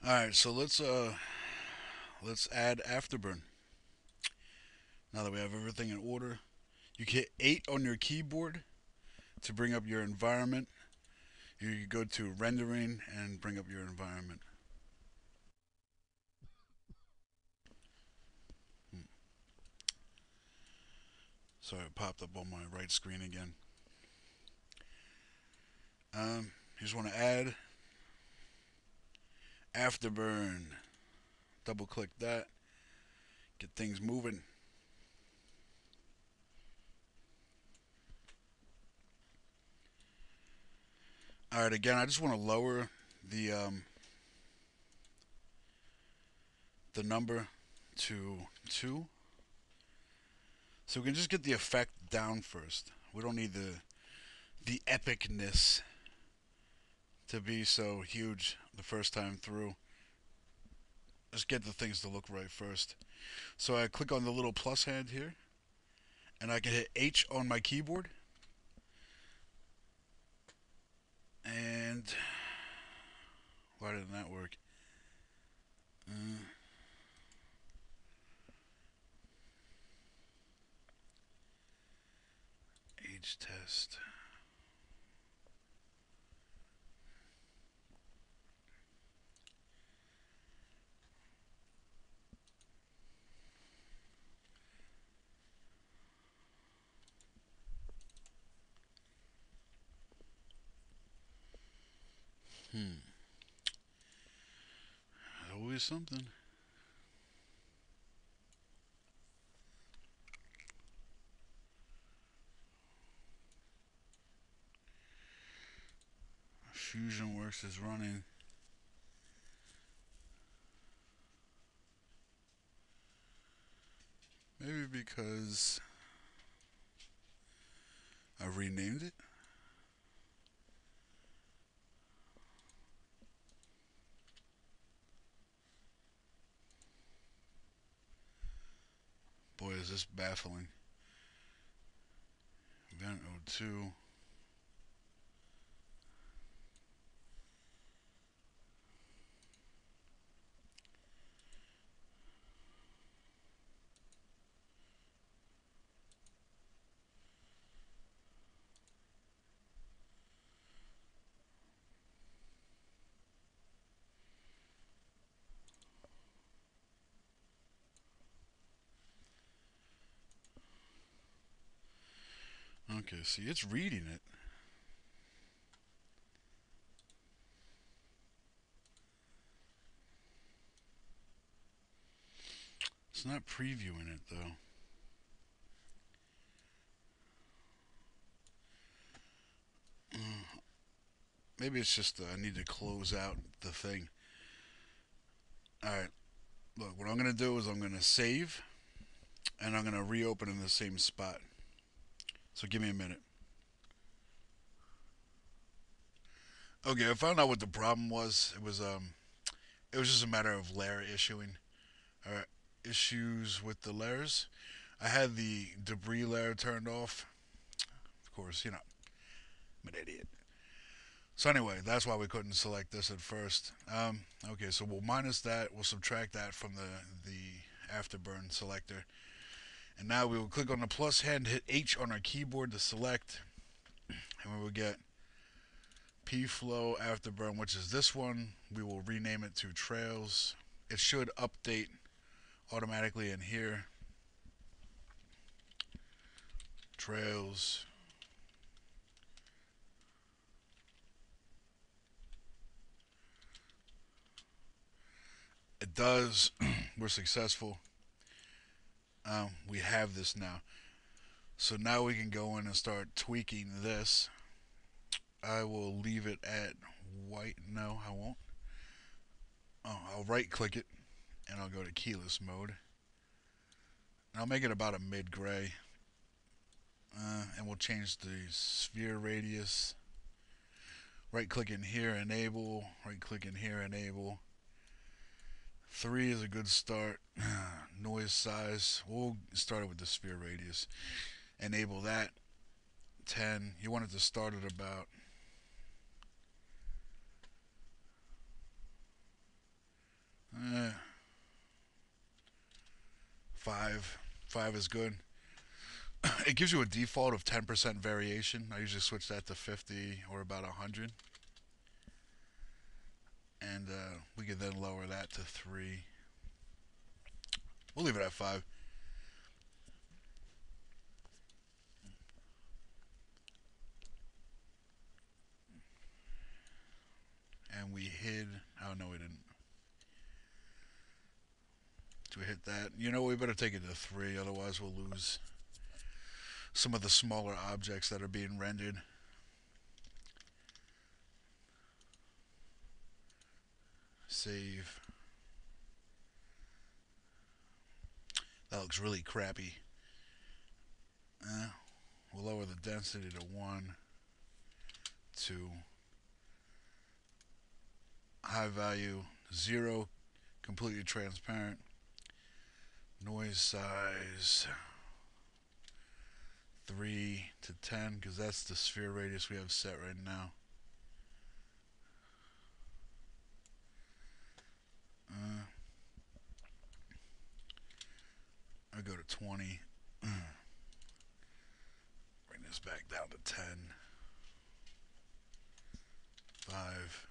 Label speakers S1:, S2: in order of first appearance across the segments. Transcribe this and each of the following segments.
S1: All right, so let's add Afterburn. Now that we have everything in order, you hit 8 on your keyboard to bring up your environment. You go to rendering and bring up your environment. Hmm. Sorry, it popped up on my right screen again. You just want to add Afterburn. Double click that. Get things moving. All right, again, I just want to lower the um, the number to 2, so we can just get the effect down first. We don't need the epicness to be so huge the first time through. Just get the things to look right first. So I click on the little plus hand here, and I can hit H on my keyboard, and why didn't that work? Uh, H test. Hmm. Always something. Fusion Works is running. Maybe because I renamed it. Boy, is this baffling. Event 02. Okay, see, it's reading it. It's not previewing it, though. Maybe it's just I need to close out the thing. Alright, look, what I'm going to do is I'm going to save, and I'm going to reopen in the same spot. So give me a minute. Okay, I found out what the problem was. It was just a matter of layer issuing. Alright, issues with the layers. I had the debris layer turned off. Of course, I'm an idiot. So anyway, that's why we couldn't select this at first. Okay, so we'll minus that. We'll subtract that from the Afterburn selector, and now we will click on the plus hand, hit H on our keyboard to select, and we will get P Flow Afterburn, which is this one. We will rename it to Trails. It should update automatically in here. Trails. It does. We're successful. We have this now. So now we can go in and start tweaking this. I will leave it at white. No, I won't. Oh, I'll right click it and I'll go to keyless mode. And I'll make it about a mid gray. And we'll change the sphere radius. Right click in here, enable. Right click in here, enable. 3 is a good start. Noise size. We'll start it with the sphere radius. Enable that. 10. You want it to start at about 5. 5 is good. It gives you a default of 10% variation. I usually switch that to 50 or about 100. And we can then lower that to 3. We'll leave it at 5. And we hid. Oh, no, we didn't. Do we hit that? You know, we better take it to 3, otherwise we'll lose some of the smaller objects that are being rendered. Save. That looks really crappy. Uh, we'll lower the density to 1, 2. High value, 0. Completely transparent. Noise size, 3 to 10, because that's the sphere radius we have set right now. I go to 20. Bring this back down to 10. 5.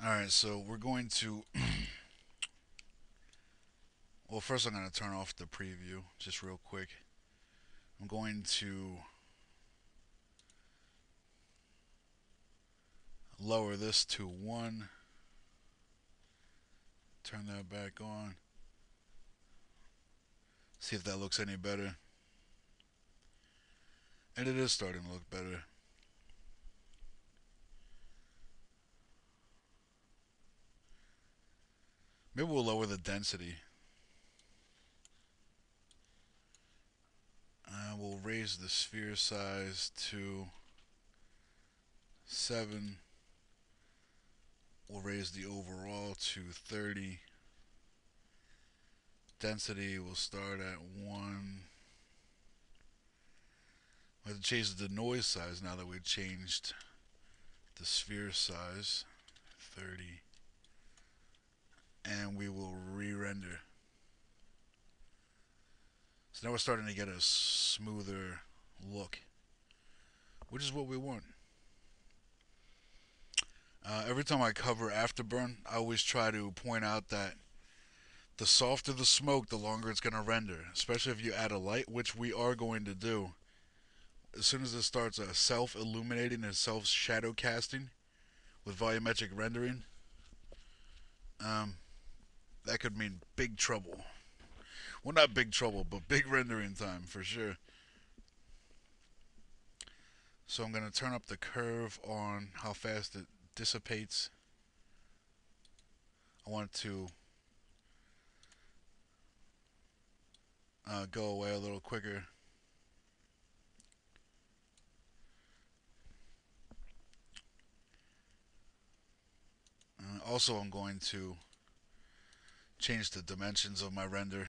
S1: Alright, so we're going to. Well, first I'm going to turn off the preview just real quick. I'm going to lower this to 1. Turn that back on. See if that looks any better. And it is starting to look better. Maybe we'll lower the density. We'll raise the sphere size to 7. We'll raise the overall to 30. Density will start at 1. We have to change the noise size now that we've changed the sphere size. 30. And we will re-render. So now we're starting to get a smoother look, which is what we want. Every time I cover Afterburn, I always try to point out that the softer the smoke, the longer it's going to render, especially if you add a light, which we are going to do. As soon as it starts self-illuminating and self-shadow casting with volumetric rendering, that could mean big trouble. Well, not big trouble, but big rendering time for sure. So I'm going to turn up the curve on how fast it dissipates. I want it to go away a little quicker. Also, I'm going to change the dimensions of my render.